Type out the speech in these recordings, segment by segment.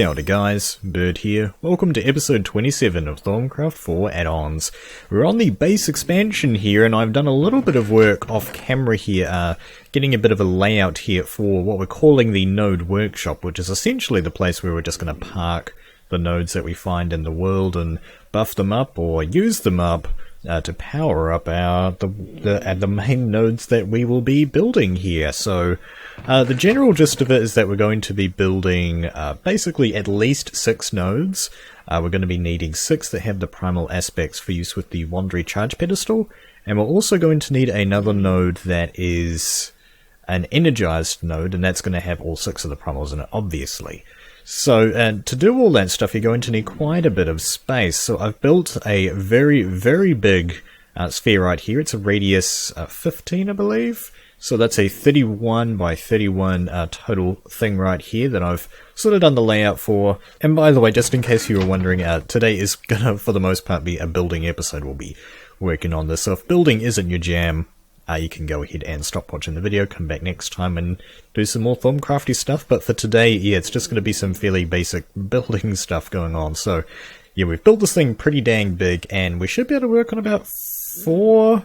Kia ora guys, Bird here. Welcome to episode 27 of Thaumcraft 4 Addons. We're on the base expansion here, and I've done a little bit of work off camera here, getting a bit of a layout here for what we're calling the node workshop, which is essentially the place where we're just going to park the nodes that we find in the world and buff them up or use them up to power up the main nodes that we will be building here. So the general gist of it is that we're going to be building basically at least 6 nodes. We're going to be needing 6 that have the primal aspects for use with the Wandery charge pedestal, and we're also going to need another node that is an energized node, and that's going to have all 6 of the primals in it, obviously. So to do all that stuff, you're going to need quite a bit of space. So I've built a very, very big sphere right here. It's a radius 15, I believe. So that's a 31 by 31 total thing right here that I've sort of done the layout for. And by the way, just in case you were wondering, today is gonna, for the most part, be a building episode. We'll be working on this. So if building isn't your jam, you can go ahead and stop watching the video, come back next time and do some more Thaumcrafty stuff. But for today, yeah, it's just going to be some fairly basic building stuff going on. So yeah, we've built this thing pretty dang big, and we should be able to work on about 4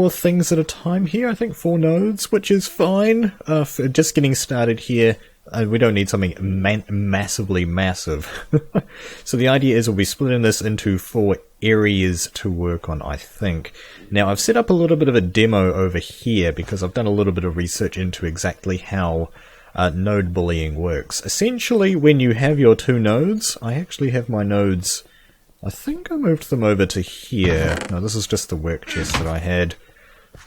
things at a time here. I think 4 nodes, which is fine. For just getting started here, we don't need something massively massive. So the idea is we'll be splitting this into 4 areas to work on, I think. Now I've set up a little bit of a demo over here because I've done a little bit of research into exactly how node bullying works. Essentially, when you have your 2 nodes, I actually have my nodes, I think I moved them over to here. No, this is just the work chest that I had.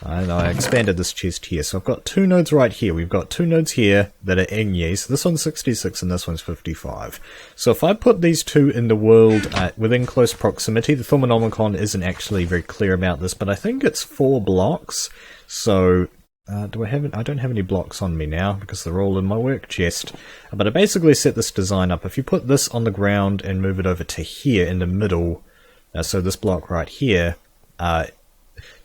And I expanded this chest here. So I've got 2 nodes right here. We've got 2 nodes here that are Enye. So this one's 66 and this one's 55. So if I put these 2 in the world within close proximity, the Thaumic isn't actually very clear about this, but I think it's 4 blocks. So I don't have any blocks on me now because they're all in my work chest. But I basically set this design up. If you put this on the ground and move it over to here in the middle, so this block right here,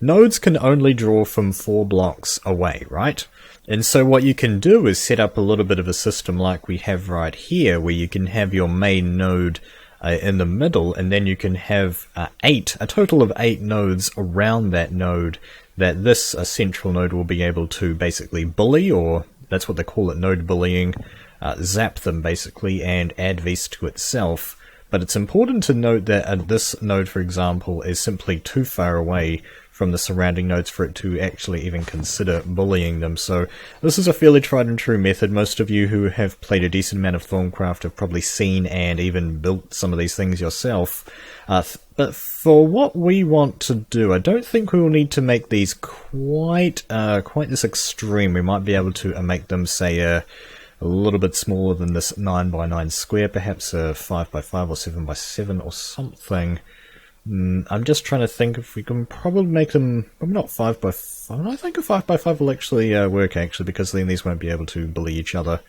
nodes can only draw from 4 blocks away, right? And so what you can do is set up a little bit of a system like we have right here, where you can have your main node in the middle, and then you can have a total of 8 nodes around that node that this central node will be able to basically bully, or that's what they call it, node bullying, zap them basically, and add these to itself. But it's important to note that this node, for example, is simply too far away from the surrounding nodes for it to actually even consider bullying them. So this is a fairly tried and true method. Most of you who have played a decent amount of Thaumcraft have probably seen and even built some of these things yourself. But for what we want to do, I don't think we will need to make these quite this extreme. We might be able to make them, say, a little bit smaller than this 9x9 square, perhaps a 5x5 or 7x7 or something. I'm just trying to think if we can probably make them, probably not 5x5. I think a 5x5 will actually work, because then these won't be able to bully each other.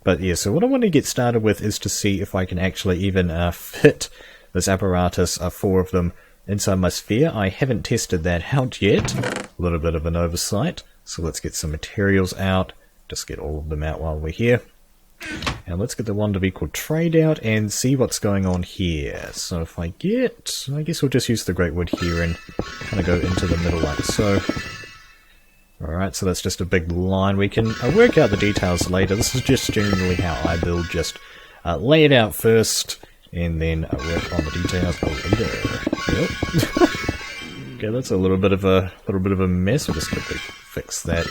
But yeah, so what I want to get started with is to see if I can actually even fit this apparatus, 4 of them, inside my sphere. I haven't tested that out yet. A little bit of an oversight. So let's get some materials out. Just get all of them out while we're here. And let's get the wand of equal trade out and see what's going on here. So if I guess we'll just use the great wood here and kind of go into the middle like so. Alright, so that's just a big line. We can work out the details later. This is just generally how I build. Just lay it out first and then work on the details later. Yep. Okay, that's a little bit of a mess. We'll just quickly fix that.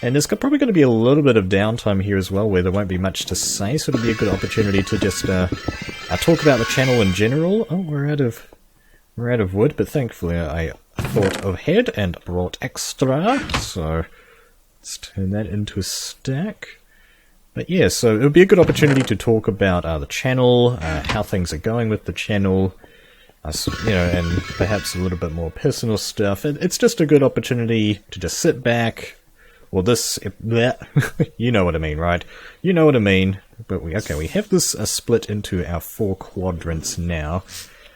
And there's probably going to be a little bit of downtime here as well, where there won't be much to say, so it'll be a good opportunity to just talk about the channel in general. Oh, we're out of wood, but thankfully I thought ahead and brought extra, so let's turn that into a stack. But yeah, so it'll be a good opportunity to talk about the channel, how things are going with the channel, and perhaps a little bit more personal stuff. It's just a good opportunity to just sit back. Well, you know what I mean, right? You know what I mean. But we have this split into our 4 quadrants now.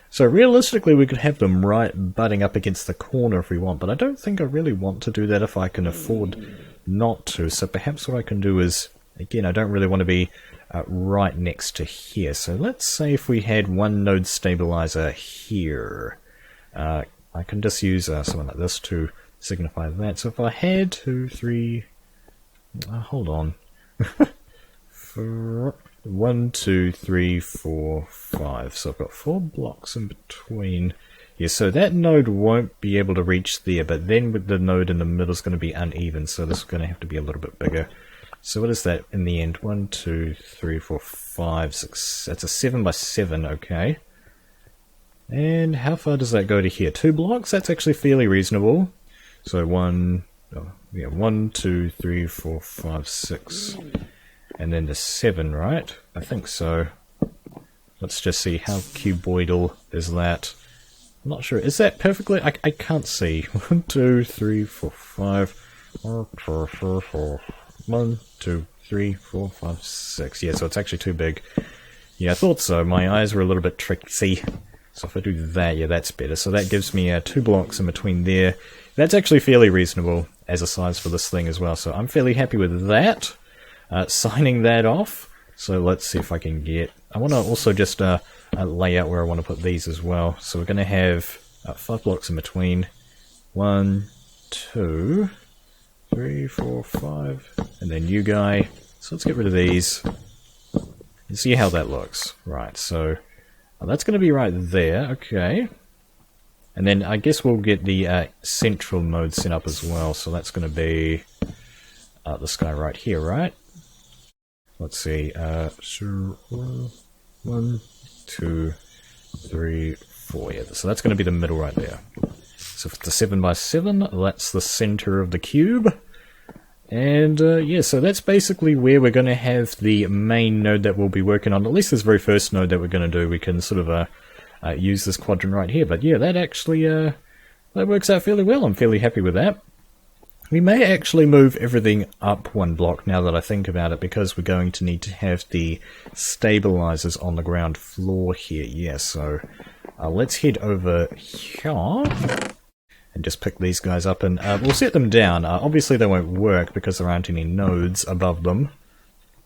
So realistically, we could have them right butting up against the corner if we want, but I don't think I really want to do that if I can afford not to. So perhaps what I can do is, again, I don't really want to be right next to here. So let's say if we had one node stabilizer here, I can just use something like this to signify that. So if I had 2, 3, hold on, 1, 2, 3, 4, 5. So I've got 4 blocks in between. Yeah, so that node won't be able to reach there, but then with the node in the middle is going to be uneven, so this is going to have to be a little bit bigger. So what is that in the end? 1, 2, 3, 4, 5, 6. That's a 7 by 7, okay. And how far does that go to here? 2 blocks? That's actually fairly reasonable. So 1, 2, 3, 4, 5, 6. And then the 7, right? I think so. Let's just see how cuboidal is that. I'm not sure. Is that perfectly? I can't see. 1, 2, 3, 4, 5. 1, 2, 3, 4, 5, 6. Yeah, so it's actually too big. Yeah, I thought so. My eyes were a little bit tricksy. So if I do that, yeah, that's better. So that gives me 2 blocks in between there. That's actually fairly reasonable as a size for this thing as well. So I'm fairly happy with that. Signing that off. So let's see if I can get... I want to also just lay out where I want to put these as well. So we're going to have 5 blocks in between. 1, 2, 3, 4, 5. And then you guy. So let's get rid of these. And see how that looks. Right, so that's going to be right there. Okay. And then I guess we'll get the central node set up as well. So that's going to be this guy right here, right? Let's see, so 1, 2, 3, 4, yeah, so that's going to be the middle right there. So if it's a 7 by 7, that's the center of the cube. And yeah, so that's basically where we're going to have the main node that we'll be working on. At least this very first node that we're going to do, we can sort of use this quadrant right here. But yeah, that actually, that works out fairly well. I'm fairly happy with that. We may actually move everything up 1 block now that I think about it, because we're going to need to have the stabilizers on the ground floor here. Yeah, so let's head over here and just pick these guys up, and we'll set them down. Obviously they won't work because there aren't any nodes above them,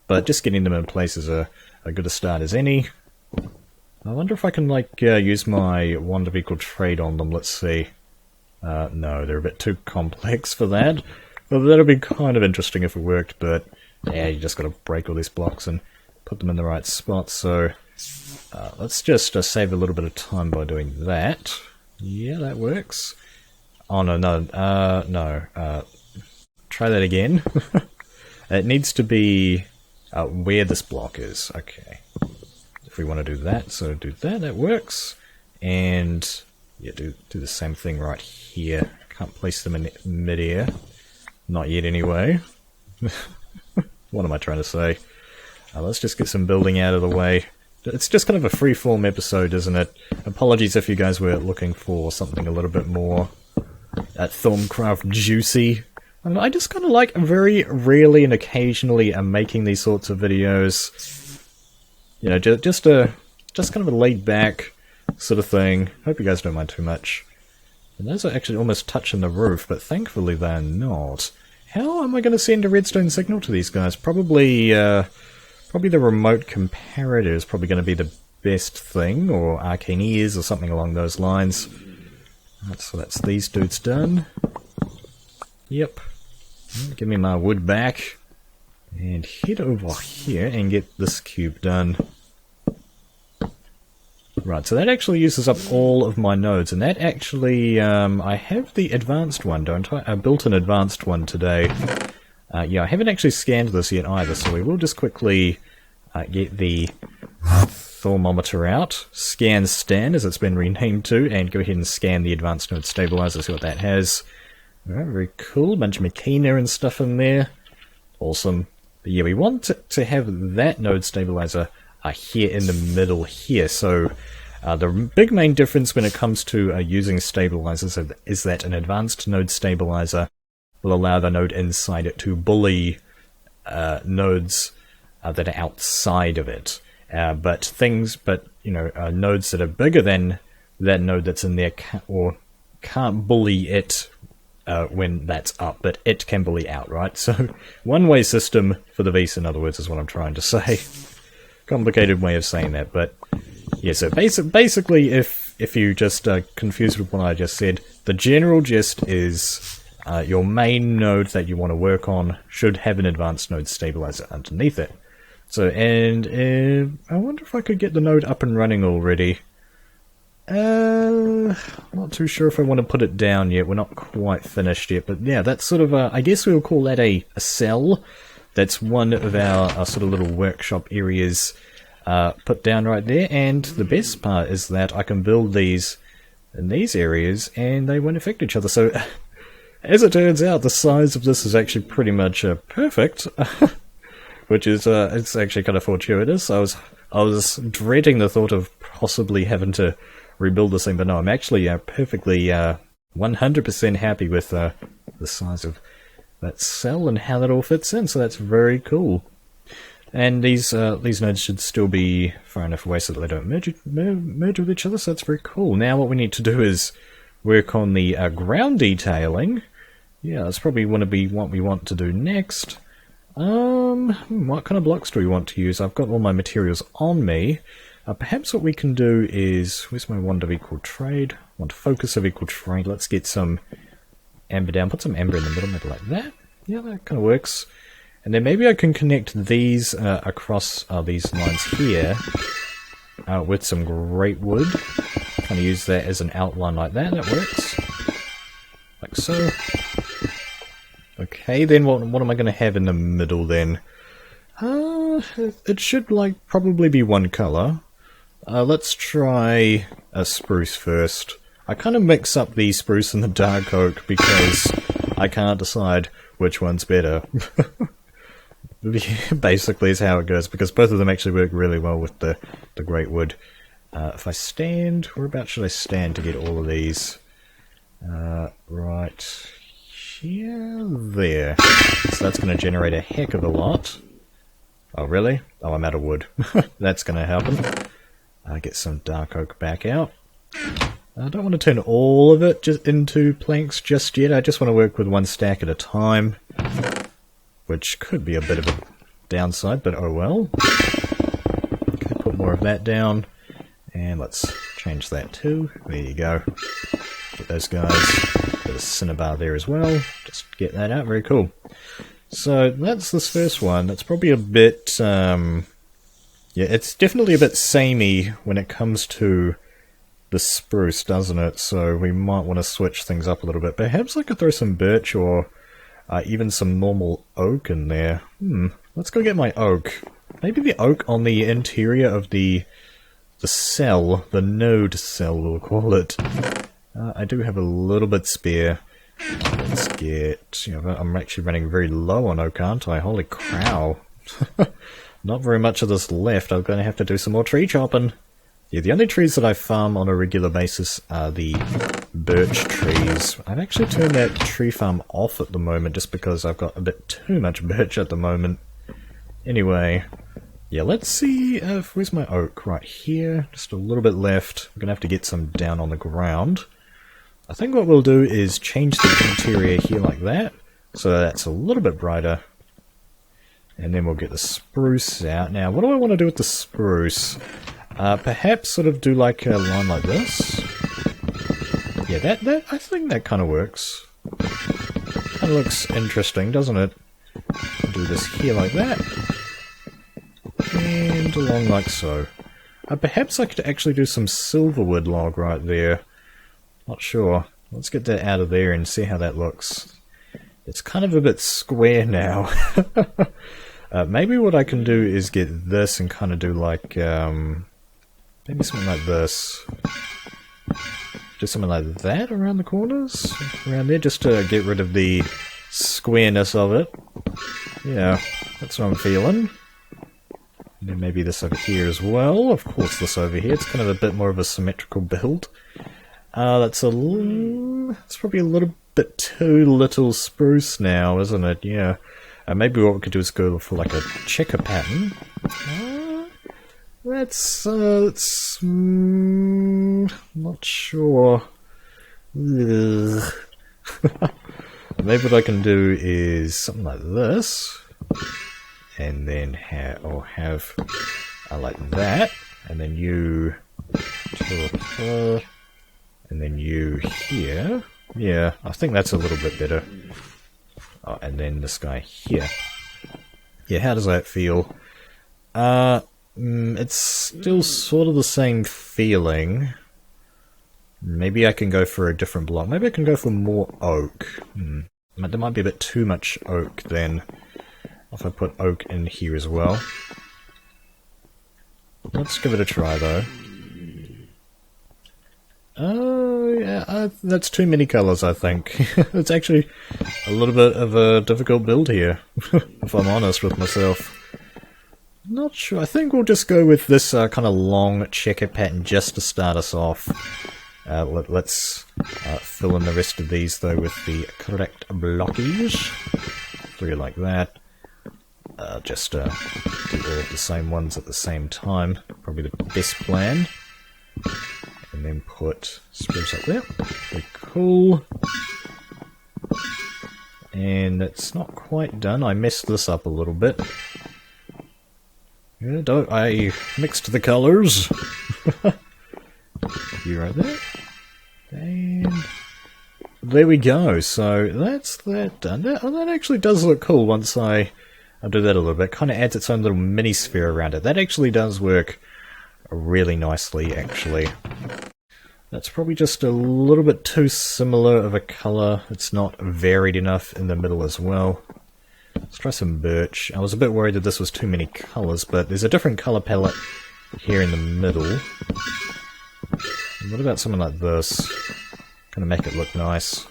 but just getting them in place is a good a start as any. I wonder if I can like use my wand of equal trade on them. Let's see. No, they're a bit too complex for that. Well, that'd be kind of interesting if it worked, but yeah, you just gotta break all these blocks and put them in the right spot. So let's just save a little bit of time by doing that. Yeah, that works. Oh no, try that again. It needs to be where this block is. Okay, if we want to do that, so do that. That works, and yeah, do the same thing right here. Can't place them in mid-air. Not yet, anyway. What am I trying to say? Let's just get some building out of the way. It's just kind of a free-form episode, isn't it? Apologies if you guys were looking for something a little bit more Thaumcraft juicy. And I just kind of like, very rarely and occasionally, making these sorts of videos. You know, just kind of a laid-back sort of thing. Hope you guys don't mind too much. And those are actually almost touching the roof, but thankfully they're not. How am I going to send a redstone signal to these guys? Probably the remote comparator is probably going to be the best thing, or arcane ears or something along those lines. Right, so that's these dudes done. Yep. Give me my wood back. And head over here and get this cube done. Right, so that actually uses up all of my nodes, and that actually, I have the advanced one, don't I? I built an advanced one today. Yeah, I haven't actually scanned this yet either, so we will just quickly get the thermometer out, scan Stan, as it's been renamed to, and go ahead and scan the advanced node stabilizer, see what that has. Alright, very cool, bunch of Machina and stuff in there. Awesome. But yeah, we want to have that node stabilizer here in the middle here. So the big main difference when it comes to using stabilizers is that an advanced node stabilizer will allow the node inside it to bully nodes that are outside of it. But you know, nodes that are bigger than that node that's in there can't bully it when that's up, but it can be out, right? So, one-way system for the Vs, in other words, is what I'm trying to say. Complicated way of saying that, but yeah, so basically, if you just confused with what I just said, the general gist is your main node that you want to work on should have an advanced node stabilizer underneath it. So, and I wonder if I could get the node up and running already. Not too sure if I want to put it down yet. We're not quite finished yet, but yeah, that's sort of I guess we'll call that a cell. That's one of our sort of little workshop areas put down right there, and the best part is that I can build these in these areas and they won't affect each other. So as it turns out, the size of this is actually pretty much perfect, which is it's actually kind of fortuitous. I was dreading the thought of possibly having to rebuild this thing, but no, I'm actually perfectly 100% happy with the size of that cell and how that all fits in, so that's very cool. And these nodes should still be far enough away so that they don't merge with each other, so that's very cool. Now what we need to do is work on the ground detailing. Yeah, that's probably going to be what we want to do next. What kind of blocks do we want to use? I've got all my materials on me. Perhaps what we can do is, where's my wand of equal trade? Want focus of equal trade. Let's get some amber down, put some amber in the middle, maybe like that. Yeah, that kind of works. And then maybe I can connect these across these lines here with some great wood. Kind of use that as an outline like that. That works. Like so. Okay, then what am I going to have in the middle then? It should probably be one color. Let's try a spruce first. I kind of mix up the spruce and the dark oak because I can't decide which one's better. Basically is how it goes, because both of them actually work really well with the great wood. If I stand, whereabouts should I stand to get all of these? Right here, there. So that's going to generate a heck of a lot. Oh really? Oh, I'm out of wood. That's going to happen. Get some dark oak back out. I don't want to turn all of it just into planks just yet. I just want to work with one stack at a time, which could be a bit of a downside, but oh well. Okay, put more of that down, and let's change that too. There you go. Get those guys. Bit of cinnabar there as well. Just get that out. Very cool. So that's this first one. That's probably a bit, yeah, it's definitely a bit samey when it comes to the spruce, doesn't it? So we might want to switch things up a little bit. Perhaps I could throw some birch or even some normal oak in there. Let's go get my oak. Maybe the oak on the interior of the cell, the node cell we'll call it. I do have a little bit spare. Let's get, I'm actually running very low on oak, aren't I? Holy crow. Not very much of this left. I'm going to have to do some more tree chopping. Yeah, the only trees that I farm on a regular basis are the birch trees. I've actually turned that tree farm off at the moment just because I've got a bit too much birch at the moment. Anyway, yeah, let's see, where's my oak? Right here, just a little bit left. We're going to have to get some down on the ground. I think what we'll do is change the interior here like that, so that's a little bit brighter. And then we'll get the spruce out. Now, what do I want to do with the spruce? Perhaps sort of do like a line like this. Yeah, that I think that kind of works. Kind of looks interesting, doesn't it? I'll do this here like that. And along like so. Perhaps I could actually do some silverwood log right there. Not sure. Let's get that out of there and see how that looks. It's kind of a bit square now. Maybe what I can do is get this and kind of do like, maybe something like this. Do something like that around the corners? Around there, just to get rid of the squareness of it. Yeah, that's what I'm feeling. And then maybe this over here as well. Of course this over here. It's kind of a bit more of a symmetrical build. That's probably a little bit too little spruce now, isn't it? Yeah. Maybe what we could do is go for like a checker pattern. That's not sure. Maybe what I can do is something like this, and then have like that, and then you, and then you here. Yeah, I think that's a little bit better. Oh, and then this guy here. Yeah, how does that feel? It's still sort of the same feeling. Maybe I can go for a different block. Maybe I can go for more oak. There might be a bit too much oak then, if I put oak in here as well. Let's give it a try though. Oh yeah, that's too many colours I think. It's actually a little bit of a difficult build here, if I'm honest with myself. Not sure, I think we'll just go with this kind of long checker pattern just to start us off. Let's fill in the rest of these though with the correct blockage. 3 like that. Just do all of the same ones at the same time. Probably the best plan. And then put spruce up there. Very cool. And it's not quite done. I messed this up a little bit. Yeah, I mixed the colours. You right there. And there we go. So that's that done. That actually does look cool once I do that a little bit. Kind of adds its own little mini sphere around it. That actually does work really nicely, actually. That's probably just a little bit too similar of a colour. It's not varied enough in the middle as well. Let's try some birch. I was a bit worried that this was too many colours, but there's a different colour palette here in the middle. What about something like this? Kind of make it look nice.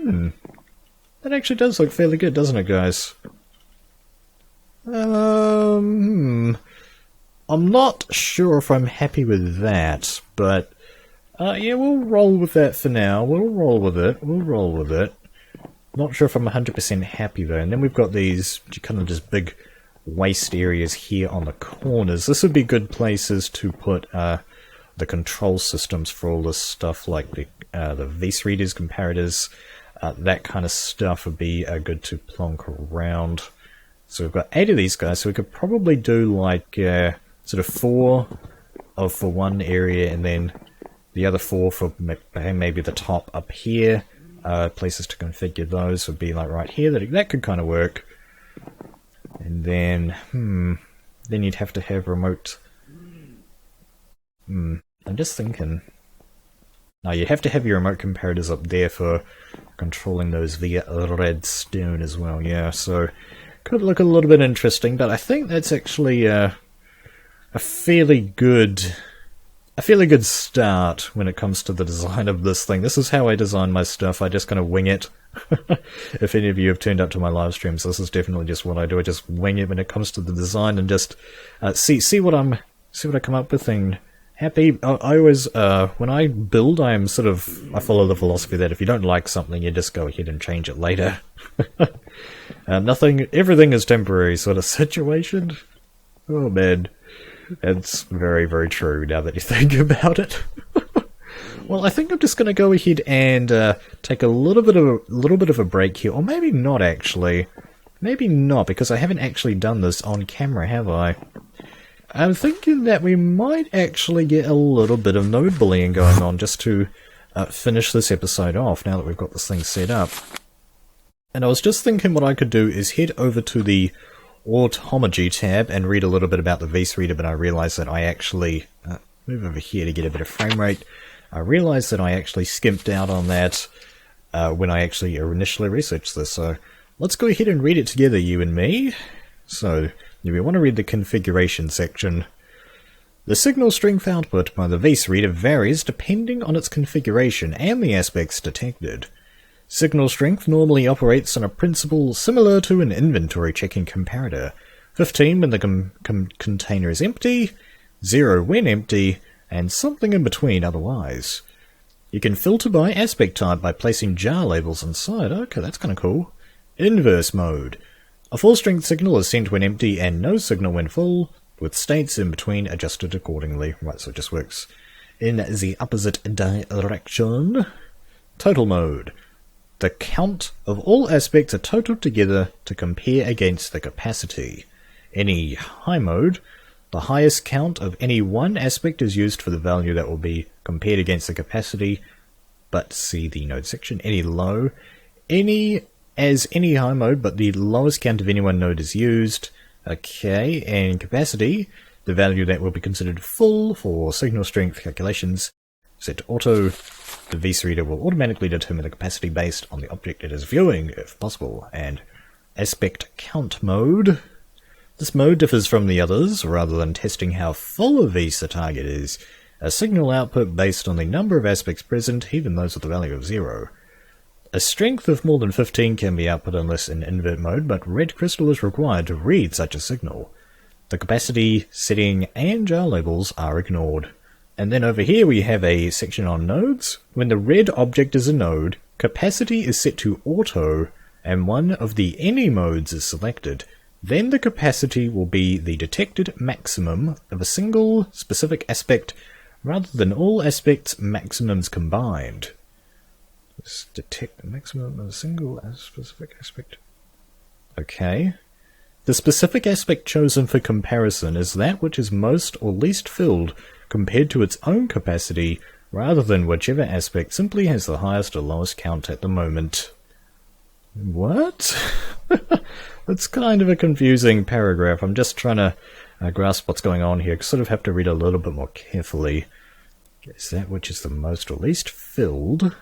That actually does look fairly good, doesn't it, guys? I'm not sure if I'm happy with that, but yeah, we'll roll with that for now. We'll roll with it. Not sure if I'm 100% happy though. And then we've got these kind of just big waste areas here on the corners. This would be good places to put the control systems for all this stuff, like the VS readers, comparators, that kind of stuff would be good to plonk around. So we've got 8 of these guys, so we could probably do like sort of 4 for one area, and then the other 4 for maybe the top up here. Places to configure those would be like right here. That could kind of work. And then, then you'd have to have remote. I'm just thinking. No, you have to have your remote comparators up there for controlling those via redstone as well. Yeah, so could look a little bit interesting, but I think that's actually a fairly good start when it comes to the design of this thing. This is how I design my stuff. I just kind of wing it. If any of you have turned up to my live streams, this is definitely just what I do. I just wing it when it comes to the design and just see what I come up with and happy. I always when I build, I follow the philosophy that if you don't like something, you just go ahead and change it later. Everything is temporary sort of situation. Oh man. It's very, very true now that you think about it. Well, I think I'm just going to go ahead and take a little bit of a break here, or maybe not actually. Maybe not, because I haven't actually done this on camera, have I? I'm thinking that we might actually get a little bit of node bullying going on just to finish this episode off now that we've got this thing set up. And I was just thinking what I could do is head over to the Automagy tab and read a little bit about the VS reader, but I realized that I actually move over here to get a bit of frame rate. I realized that I actually skimped out on that when I actually initially researched this, so let's go ahead and read it together, you and me. So we want to read the configuration section. The signal strength output by the VS reader varies depending on its configuration and the aspects detected. Signal strength normally operates on a principle similar to an inventory checking comparator. 15 when the container is empty, 0 when empty, and something in between otherwise. You can filter by aspect type by placing jar labels inside. Okay, that's kind of cool. Inverse mode. A full strength signal is sent when empty and no signal when full, with states in between adjusted accordingly. Right, so it just works in the opposite direction. Total mode. The count of all aspects are totaled together to compare against the capacity. Any high mode, the highest count of any one aspect is used for the value that will be compared against the capacity, but see the node section. Any low, any high mode, but the lowest count of any one node is used. Okay, and capacity, the value that will be considered full for signal strength calculations. Set to auto. The VS reader will automatically determine the capacity based on the object it is viewing, if possible. And aspect count mode. This mode differs from the others. Rather than testing how full a VS the target is, a signal output based on the number of aspects present, even those with the value of 0. A strength of more than 15 can be output unless in invert mode, but red crystal is required to read such a signal. The capacity, setting, and jar labels are ignored. And then over here we have a section on nodes. When the red object is a node, capacity is set to auto, and one of the any modes is selected. Then the capacity will be the detected maximum of a single specific aspect, rather than all aspects maximums combined. Let's detect the maximum of a single specific aspect. Okay. The specific aspect chosen for comparison is that which is most or least filled compared to its own capacity, rather than whichever aspect simply has the highest or lowest count at the moment. What? It's kind of a confusing paragraph. I'm just trying to grasp what's going on here. I sort of have to read a little bit more carefully. Is that which is the most or least filled?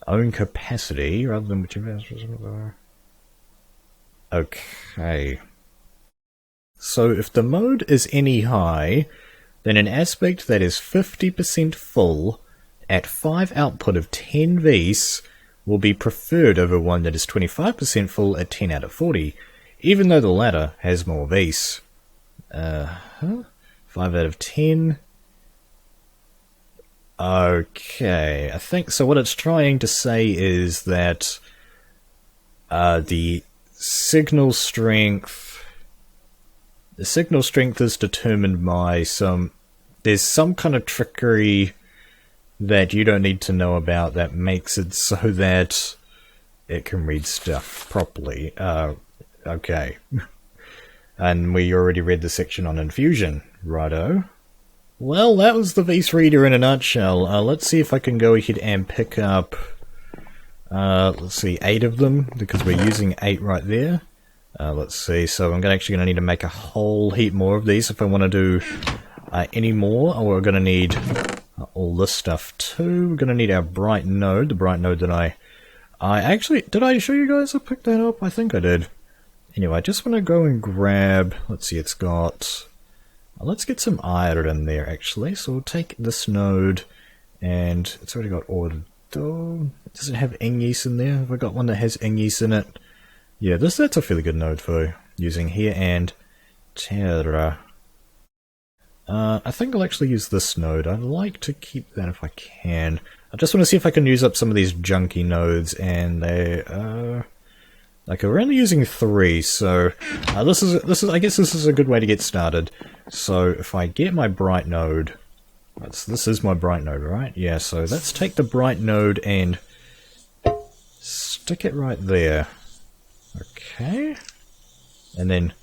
Own capacity, rather than whichever aspect. Okay. So if the mode is any high, then an aspect that is 50% full at 5 output of 10 Vs will be preferred over one that is 25% full at 10 out of 40, even though the latter has more Vs. 5 out of 10. Okay, I think so. What it's trying to say is that the signal strength is determined by there's some kind of trickery that you don't need to know about that makes it so that it can read stuff properly. Okay. And we already read the section on infusion, righto. Well, that was the VS reader in a nutshell. Let's see if I can go ahead and pick up, let's see, 8 of them, because we're using 8 right there. Let's see, so I'm actually going to need to make a whole heap more of these if I want to do any more. Or we're going to need all this stuff too. We're going to need our bright node, the bright node that I actually, did I show you guys I picked that up? I think I did. Anyway, I just want to go and grab, let's see, it's got, let's get some iron in there actually. So we'll take this node, and it's already got ordered. Does it have Ingis in there? Have I got one that has Ingis in it? Yeah, that's a fairly good node for using here, and Terra. I think I'll actually use this node. I'd like to keep that if I can. I just want to see if I can use up some of these junky nodes, and they like we're only using 3, so this is I guess this is a good way to get started. So if I get my bright node, this is my bright node, right? Yeah. So let's take the bright node and stick it right there. Okay, and then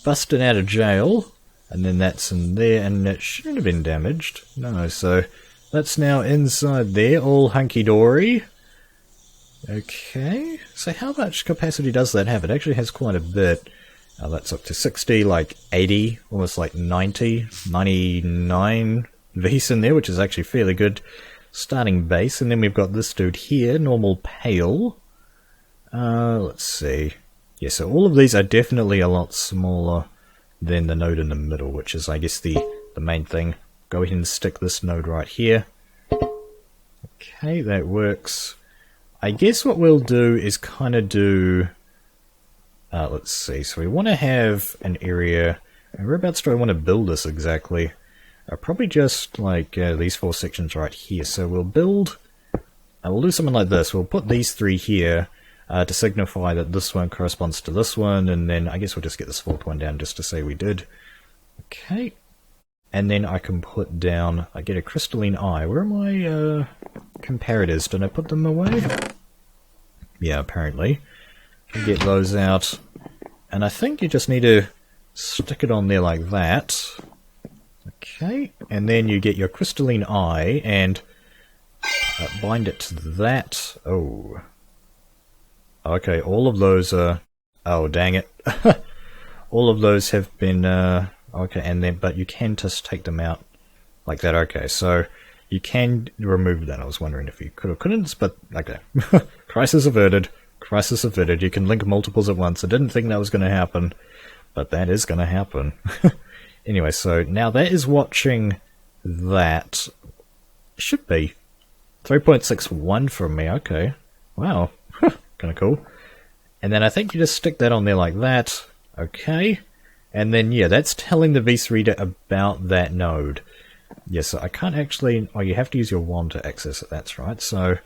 bust it out of jail. And then that's in there, and it shouldn't have been damaged. No, so that's now inside there, all hunky-dory. Okay, so how much capacity does that have? It actually has quite a bit. That's up to 60, like 80, almost like 90, 99 Vs in there, which is actually fairly good starting base. And then we've got this dude here, normal pale. Let's see. Yeah, so all of these are definitely a lot smaller than the node in the middle, which is, I guess, the main thing. Go ahead and stick this node right here. Okay, that works. I guess what we'll do is kind of do... let's see, so we want to have an area... Whereabouts do I want to build this exactly? Probably just like these 4 sections right here. So we'll build... we'll do something like this. We'll put these 3 here, to signify that this one corresponds to this one, and then I guess we'll just get this 4th one down just to say we did. Okay, and then I can put down, I get a crystalline eye. Where are my comparators? Did I put them away? Yeah, apparently. Get those out. And I think you just need to stick it on there like that. Okay, and then you get your crystalline eye and bind it to that. Oh. Okay, all of those are... Oh, dang it. All of those have been... okay, and then, but you can just take them out like that. Okay, so you can remove that. I was wondering if you could or couldn't, but okay. Crisis averted. Crisis averted. You can link multiples at once. I didn't think that was going to happen, but that is going to happen. Anyway, so now that is watching that. Should be 3.61 from me. Okay. Wow. Kind of cool. And then I think you just stick that on there like that. Okay. And then, yeah, that's telling the VS Reader about that node. Yes, so I can't actually... Oh, you have to use your wand to access it. That's right. So,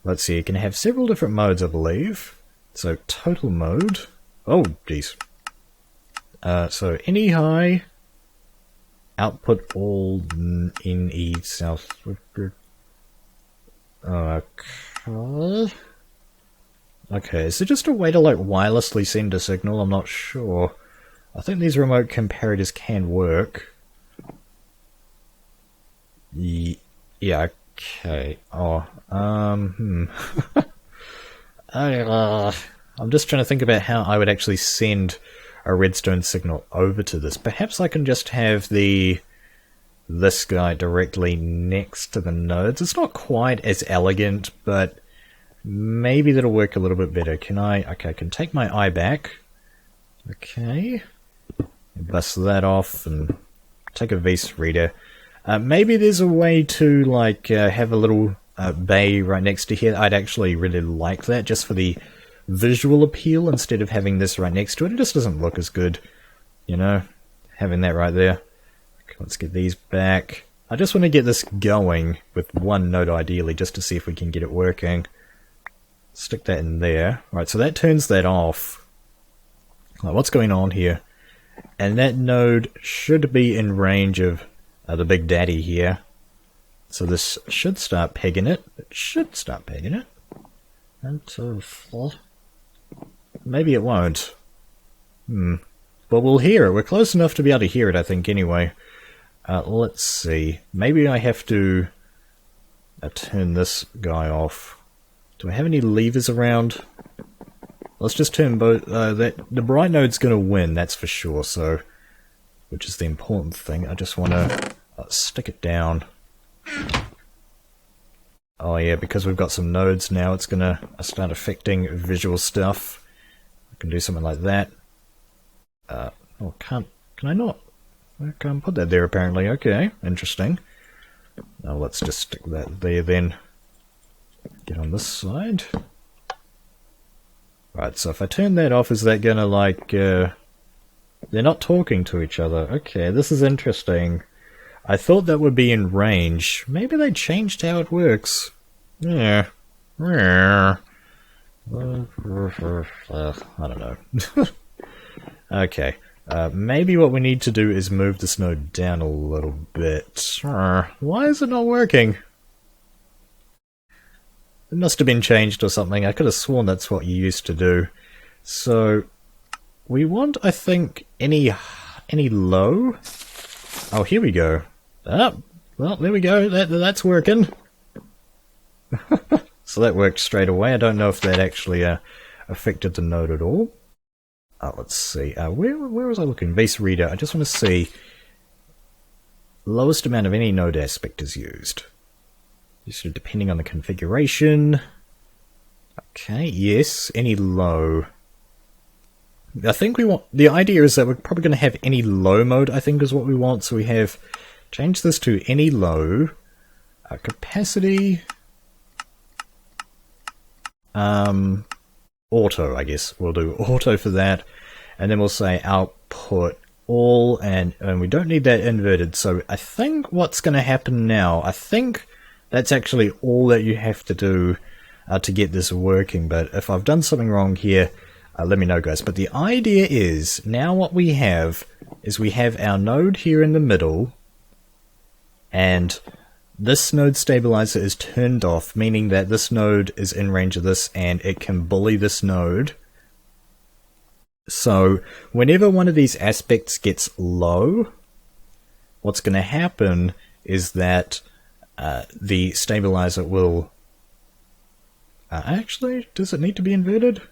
let's see. You can have several different modes, I believe. So, total mode. Oh, geez. So, any high... Output all in E south. Okay. Okay, is it just a way to like wirelessly send a signal? I'm not sure. I think these remote comparators can work. Yeah, okay. Oh, I'm just trying to think about how I would actually send a redstone signal over to this. Perhaps I can just have this guy directly next to the nodes. It's not quite as elegant, but maybe that'll work a little bit better. Can I? Okay, I can take my eye back. Okay. Bust that off and take a VS Reader. Maybe there's a way to like have a little bay right next to here. I'd actually really like that just for the visual appeal instead of having this right next to it. It just doesn't look as good, you know, having that right there. Okay, let's get these back. I just want to get this going with one node ideally just to see if we can get it working. Stick that in there. Right, so that turns that off. Like, what's going on here? And that node should be in range of the big daddy here. So this should start pegging it. It should start pegging it. And so maybe it won't. But we'll hear it. We're close enough to be able to hear it, I think, anyway. Let's see. Maybe I have to turn this guy off. Do I have any levers around? Let's just turn both. The bright node's going to win, that's for sure. So, which is the important thing. I just want to stick it down. Oh yeah, because we've got some nodes now, it's going to start affecting visual stuff. I can do something like that. Oh, can I not? I can't put that there apparently. Okay, interesting. Now let's just stick that there then. Get on this side. Right, so if I turn that off, is that going to like... they're not talking to each other. Okay, this is interesting. I thought that would be in range. Maybe they changed how it works. Yeah. I don't know. Okay. Maybe what we need to do is move this node down a little bit. Why is it not working? It must have been changed or something. I could have sworn that's what you used to do. So, we want, I think, any low? Oh, here we go. Oh, well, there we go. That's working. So that worked straight away. I don't know if that actually affected the node at all. Let's see. Where was I looking? VS Reader. I just want to see. Lowest amount of any node aspect is used. Just depending on the configuration. Okay, yes. Any low. I think we want... The idea is that we're probably going to have any low mode, I think is what we want. So we have... Change this to any low. Capacity... auto, I guess. We'll do auto for that. And then we'll say output all, and we don't need that inverted. So I think what's going to happen now, I think that's actually all that you have to do to get this working. But if I've done something wrong here, let me know, guys. But the idea is, now what we have is we have our node here in the middle, and this node stabilizer is turned off, meaning that this node is in range of this and it can bully this node. So whenever one of these aspects gets low, what's going to happen is that the stabilizer will... actually, does it need to be inverted?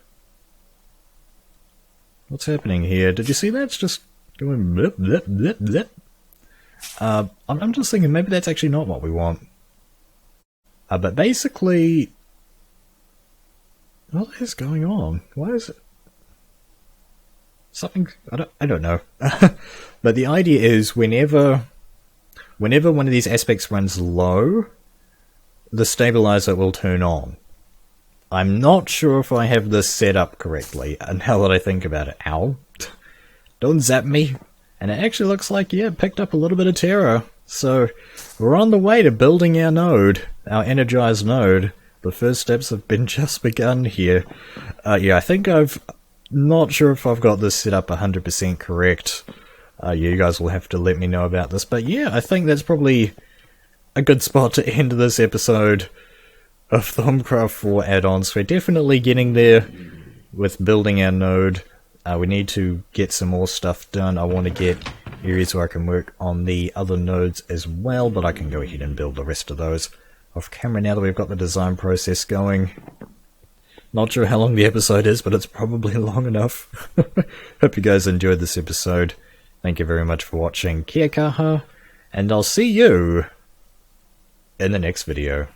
What's happening here? Did you see that? It's just going blip, blip, blip, blip. I'm just thinking maybe that's actually not what we want. But basically... what is going on? Why is it... something... I don't know. But the idea is whenever one of these aspects runs low, the stabilizer will turn on. I'm not sure if I have this set up correctly, now that I think about it. Ow. Don't zap me. And it actually looks like, yeah, it picked up a little bit of terror. So, we're on the way to building our node, our energized node. The first steps have been just begun here. Yeah, I think not sure if I've got this set up 100% correct. You guys will have to let me know about this. But yeah, I think that's probably a good spot to end this episode of Thaumcraft 4 add-ons. We're definitely getting there with building our node. We need to get some more stuff done. I want to get areas where I can work on the other nodes as well, but I can go ahead and build the rest of those off camera now that we've got the design process going. Not sure how long the episode is, but it's probably long enough. Hope you guys enjoyed this episode. Thank you very much for watching. Kia kaha, and I'll see you in the next video.